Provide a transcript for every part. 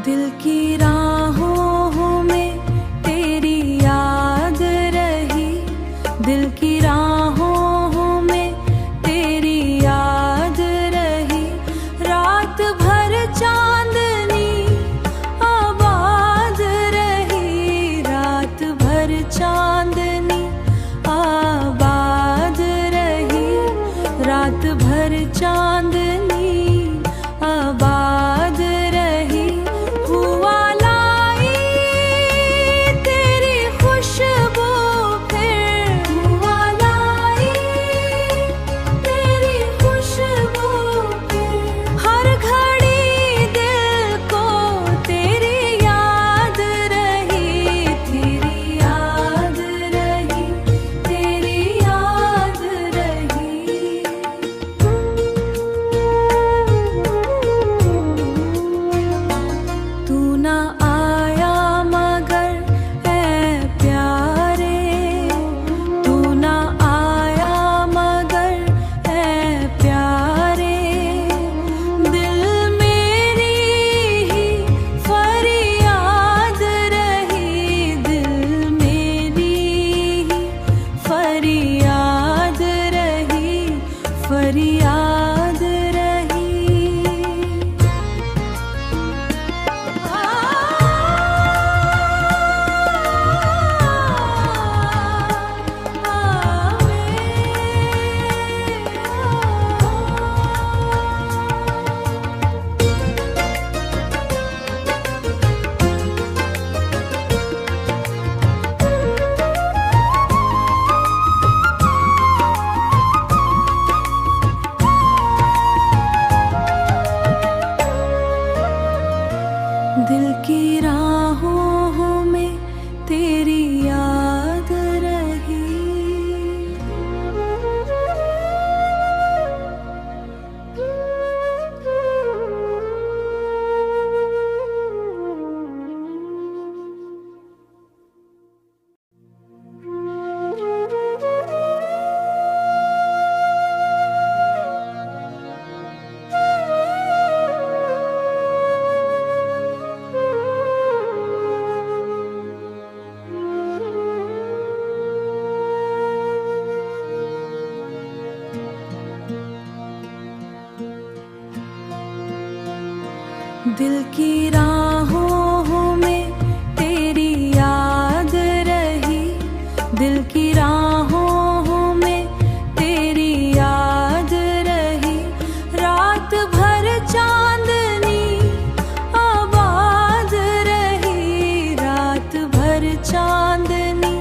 दिल की राहों में तेरी याद रही, दिल की राहों में तेरी याद रही। रात भर चांदनी आबाद रही, रात भर चांदनी आबाद रही, रात भर चांदनी आबाद रही। हुआ लाई तेरी खुशबू फिर, हुआ लाई तेरी खुशबू फिर। हर घड़ी दिल को तेरी याद रही, तेरी याद रही, तेरी याद रही। तू ना आया मगर ऐ प्यारे, तू ना आया मगर ऐ प्यारे। दिल मेरी ही फरियाद रही, दिल मेरी ही फरियाद रही, फरियाद रही। दिल की राहों में तेरी याद रही। दिल की राहों में तेरी याद रही, दिल की राहों में तेरी याद रही। रात भर चांदनी आबाद रही, रात भर चांदनी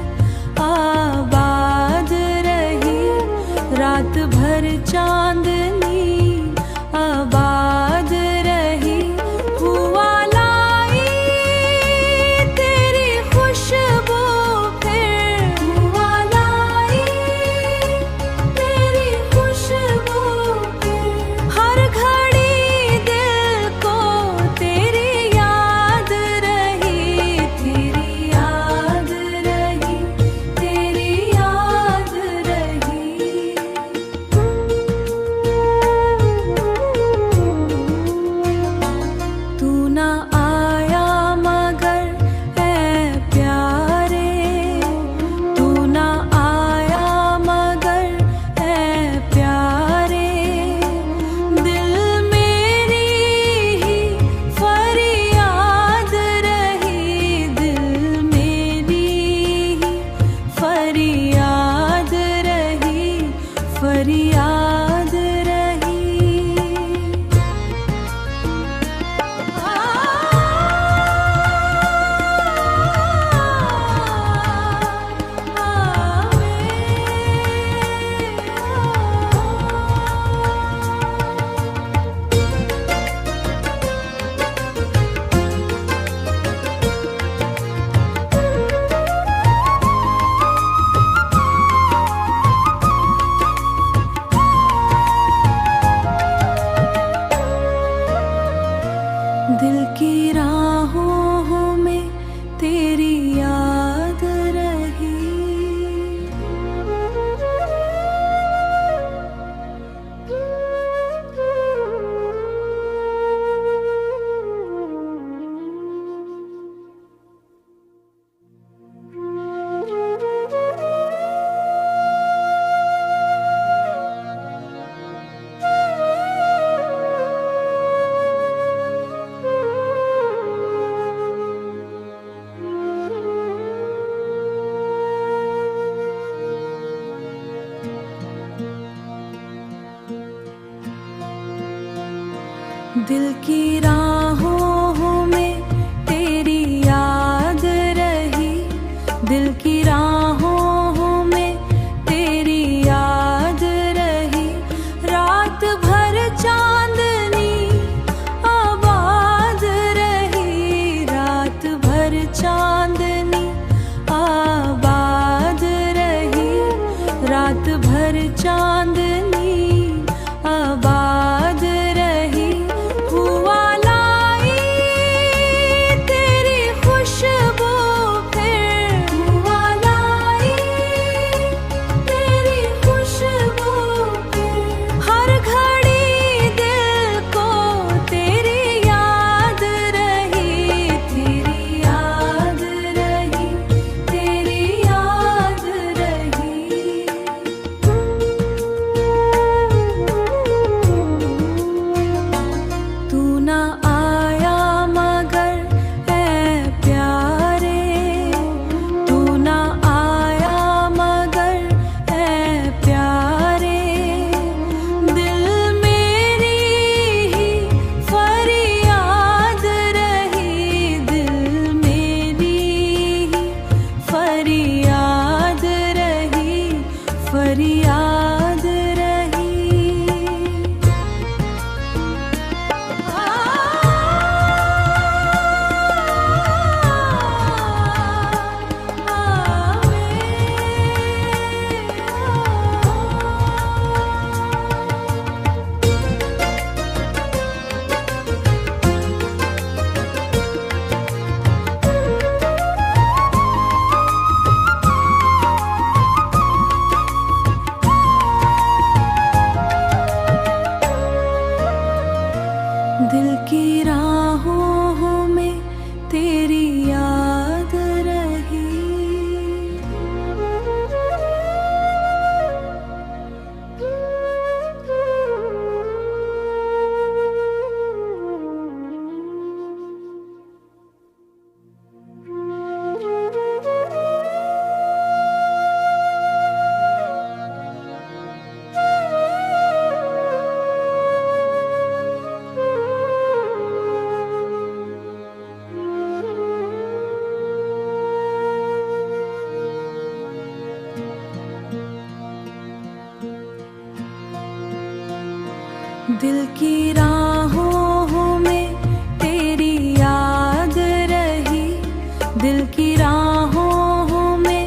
आबाद रही, रात भर चांदनी आबाद रही। हुआ लाई तेरी खुशबू फिर, हुआ लाई तेरी खुशबू फिर। हर घड़ी दिल को तेरी याद रही, तेरी याद रही, तेरी याद रही। तू ना आया मगर ऐ प्यारे, तू ना आया मगर ऐ प्यारे। दिल मेरी ही फरियाद रही, दिल मेरी ही फरियाद रही, फरियाद रही। दिल की राहों में तेरी याद रही, दिल की राहों में तेरी याद रही। रात भर चांदनी आबाद रही, रात भर चांदनी आबाद रही, रात भर चांदनी आबाद रही। हुआ लाई तेरी खुशबू फिर, हुआ लाई तेरी खुशबू फिर। हर घड़ी दिल को तेरी याद रही, तेरी याद रही, तेरी याद रही। तू ना आया मगर ऐ प्यारे, तू ना आया मगर ऐ प्यारे। दिल मेरी ही फरियाद रही, दिल मेरी ही फरियाद रही, फरियाद रही। दिल की राहों में तेरी याद रही। दिल की राहों में तेरी याद रही, दिल की राहों में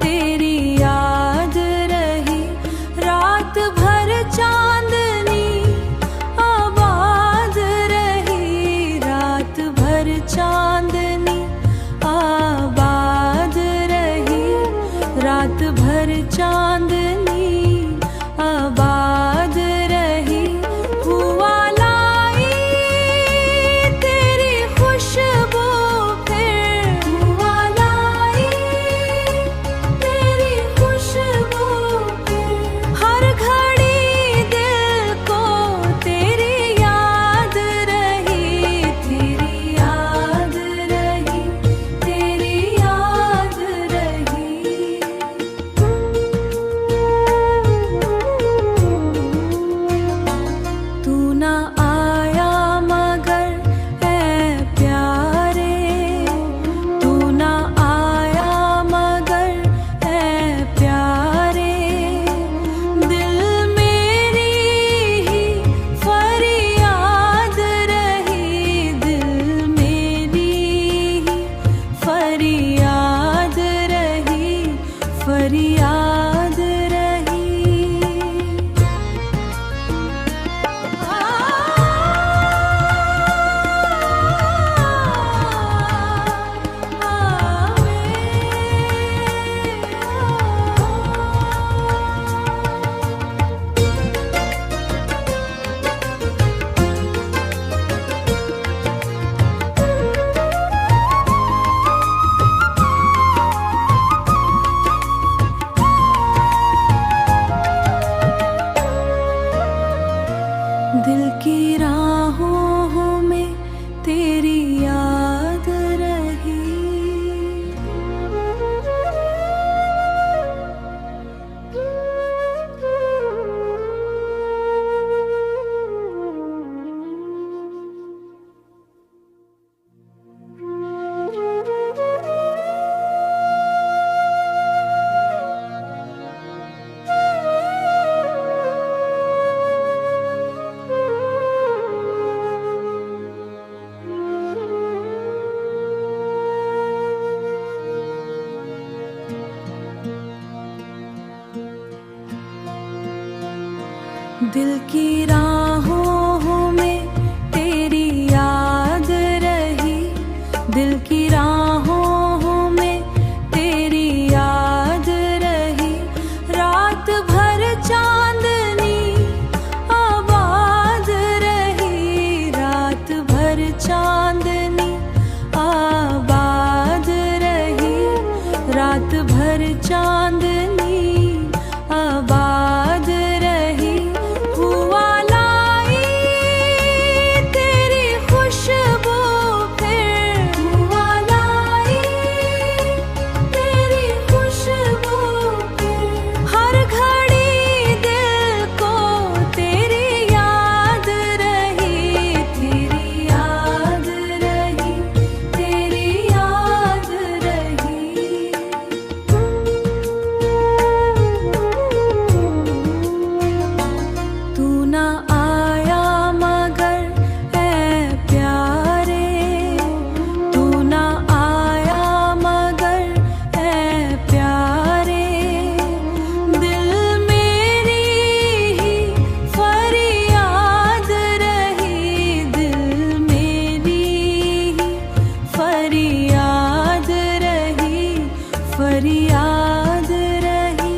तेरी याद रही। रात भर चांदनी आबाद रही, रात भर चांदनी आबाद रही, रात भर चांदनी आबाद रही। हुआ लाई तेरी खुशबू फिर, हुआ लाई तेरी खुशबू फिर। हर घड़ी दिल को तेरी याद रही, तेरी याद रही, तेरी याद रही। दिल की राहों में तेरी याद रही, दिल की राहों में तेरी याद रही। रात भर चांदनी आबाद रही, रात भर चांदनी आबाद रही, रात भर चांदनी आबाद रही। हुआ लाई तेरी खुशबू फिर, हुआ लाई तेरी खुशबू फिर। हर घड़ी दिल को तेरी याद रही, तेरी याद रही, तेरी याद रही। तू ना आया मगर ऐ प्यारे, तू ना आया मगर ऐ प्यारे। दिल मेरी ही फरियाद रही, दिल मेरी ही फरियाद रही, फरियाद रही।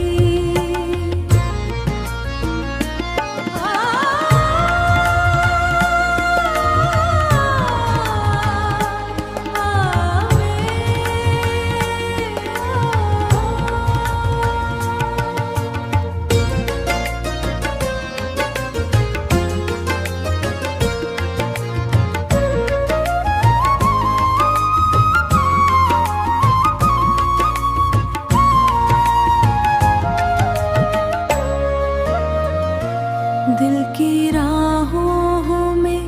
दिल की राहों में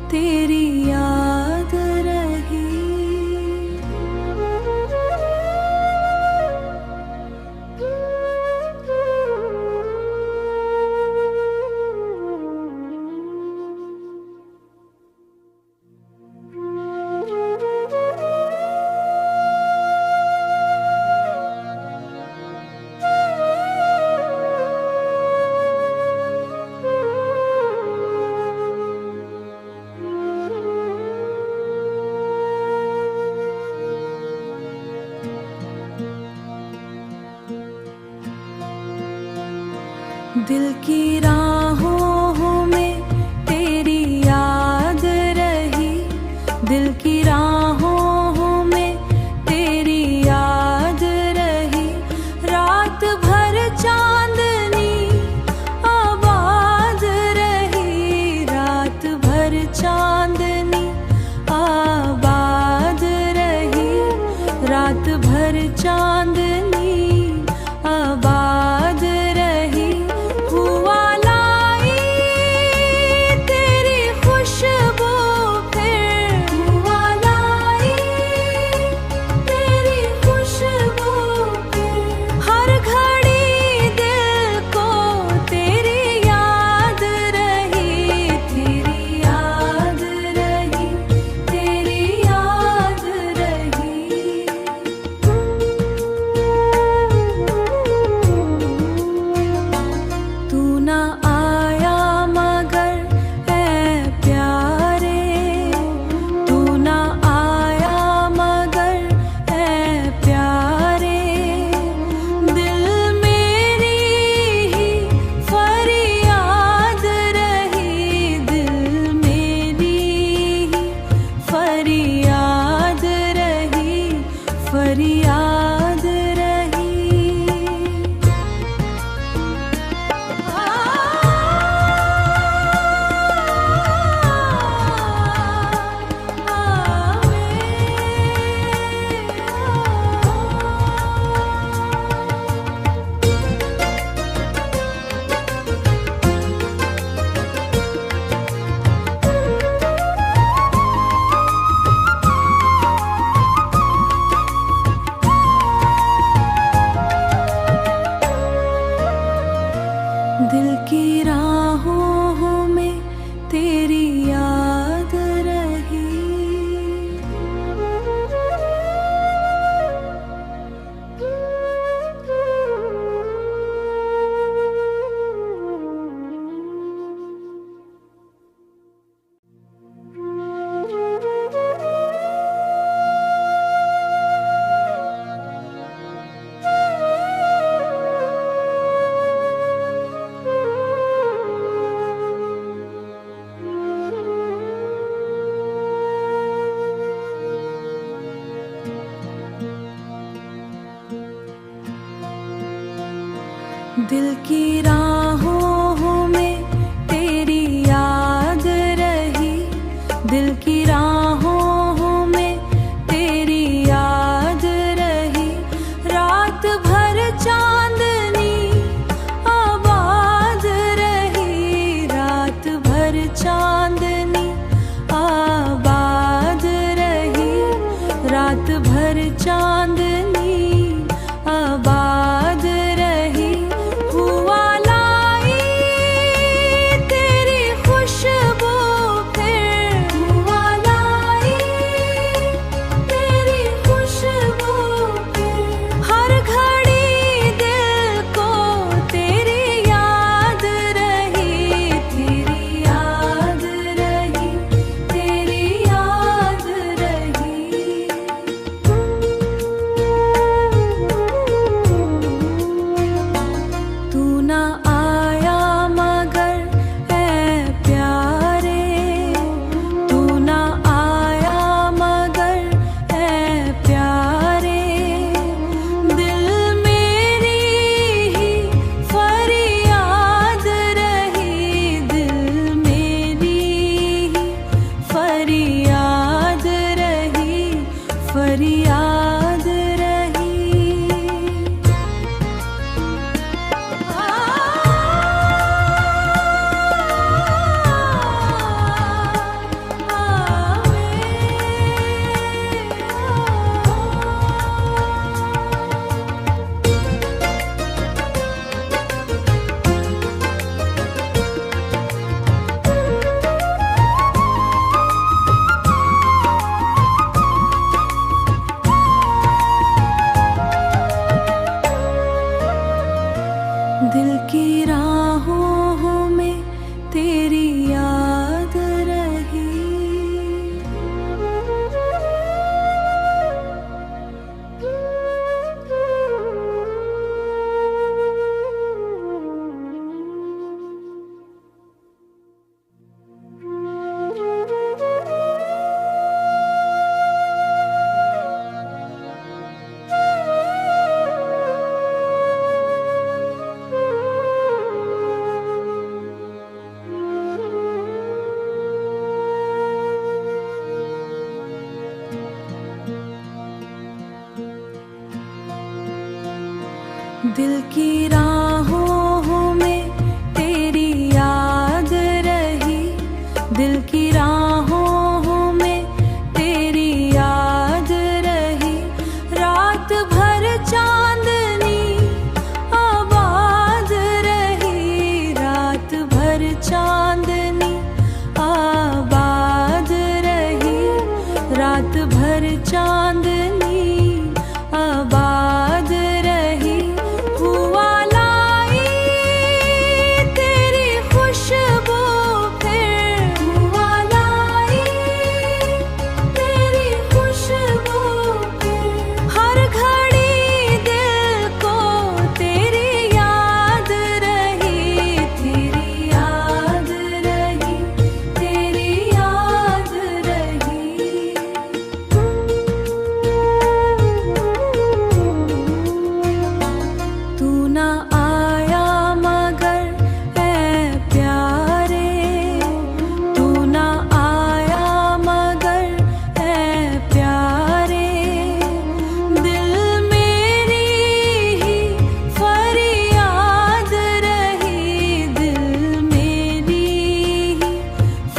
तेरी याद रही। दिल की राहों में तेरी याद रही, दिल की राहों में तेरी याद रही। रात भर चांदनी आबाद रही, रात भर चांदनी आबाद रही, रात भर चांदनी आबाद रही। हुआ ला दिल की राहों में तेरी याद रही, दिल की राहों में तेरी याद रही। रात भर चांदनी आबाद रही, रात भर चांदनी आबाद रही, रात भर चांदनी आबाद रही। हुआ लाई तेरी खुशबू फिर, हुआ लाई तेरी खुशबू फिर। हर घड़ी दिल को तेरी याद रही, तेरी याद रही, तेरी याद रही। तू ना आया मगर ऐ प्यारे, तू ना आया मगर ऐ प्यारे। दिल मेरी ही फरियाद रही, दिल मेरी ही फरियाद रही, फरियाद रही। दिल की राहों में तेरी याद रही। दिल की राहों में तेरी याद रही, दिल की राहों में तेरी याद रही। रात भर चांदनी आबाद रही, रात भर चांदनी आबाद रही, रात भर चांदनी आबाद रही। हुआ लाई तेरी खुशबू फिर, हुआ लाई तेरी खुशबू फिर। हर घड़ी दिल को तेरी याद रही, तेरी याद रही, तेरी याद रही। तू ना आया मगर ऐ प्यारे, तू ना आया मगर ऐ प्यारे। दिल मेरी ही फरियाद रही, दिल मेरी ही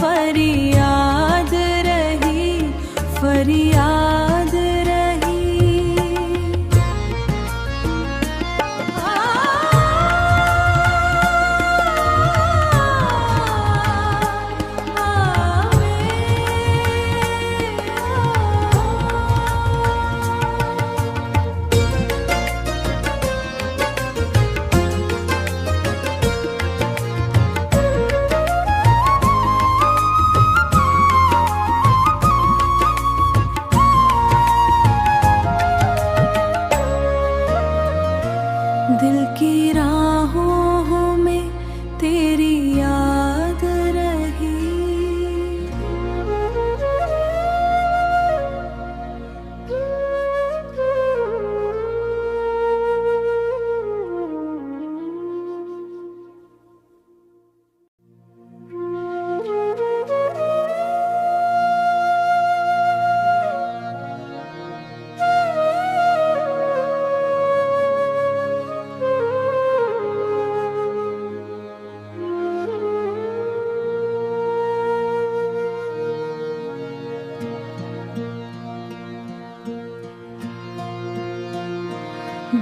फरियाद रही, फरियाद रही। दिल की राहों में तेरी याद रही।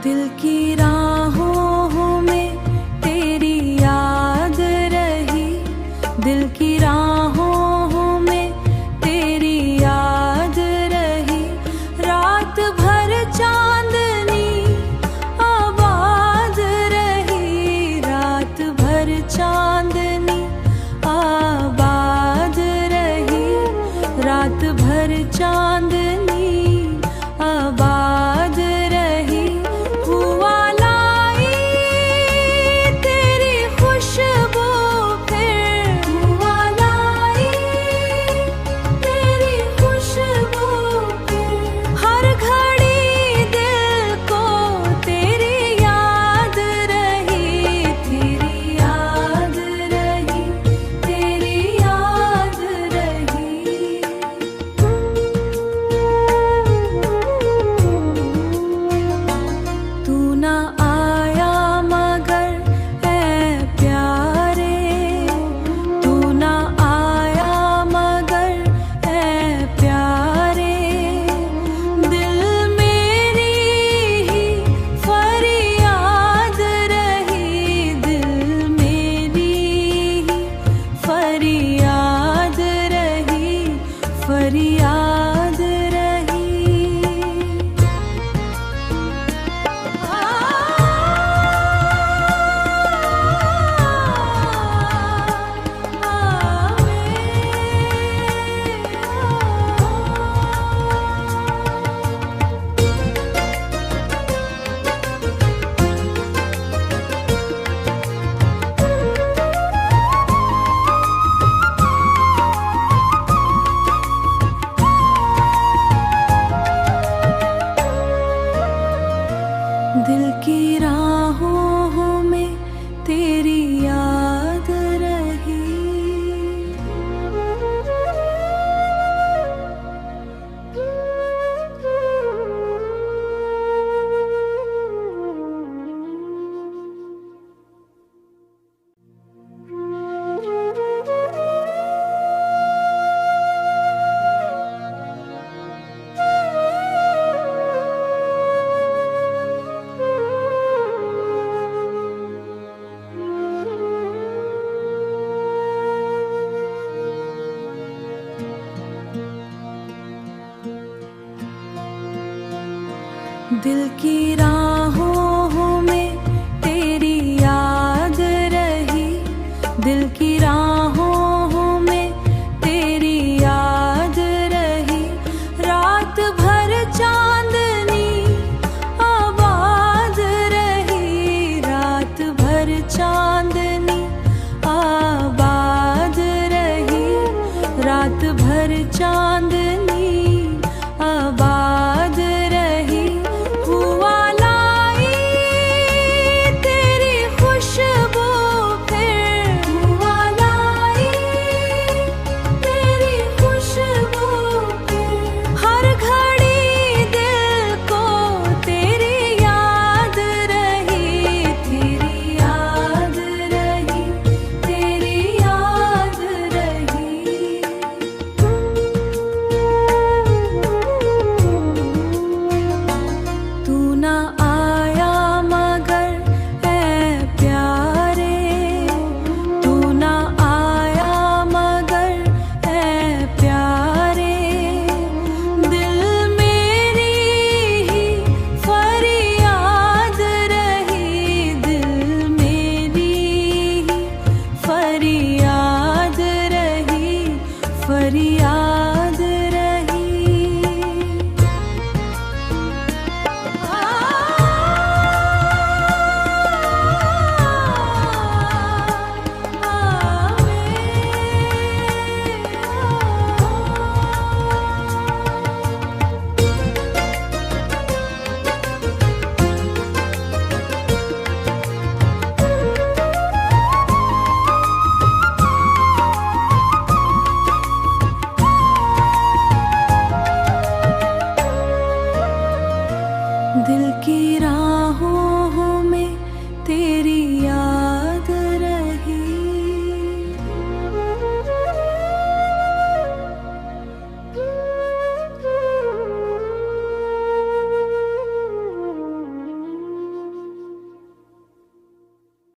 दिल की राहों में तेरी याद रही, दिल की राहों में तेरी याद रही। रात भर चांदनी आबाद रही, रात भर चांदनी आबाद रही, रात भर चांदनी आबाद रही। हुआ लाई तेरी खुशबू फिर, हुआ लाई तेरी खुशबू फिर। हर घड़ी दिल को तेरी याद रही, तेरी याद रही, तेरी याद रही। तू ना आया मगर ऐ प्यारे, तू ना आया मगर ऐ प्यारे। दिल मेरी ही फरियाद रही, दिल मेरी ही फरियाद रही, फरियाद रही। दिल की राहों में तेरी याद रही। दिल की राहों में तेरी याद रही, दिल की राहों में तेरी याद रही। रात भर चांदनी आबाद रही, रात भर चांदनी आबाद रही, रात भर चांदनी आबाद रही। हुआ लाई तेरी खुशबू फिर, हुआ लाई तेरी खुशबू फिर। हर घड़ी दिल को तेरी याद रही, तेरी याद रही, तेरी याद रही। तू ना आया मगर ऐ प्यारे, तू ना आया मगर ऐ प्यारे। दिल मेरी ही फरियाद रही, दिल मेरी ही फरियाद रही, फरियाद रही। दिल की राहों में तेरी याद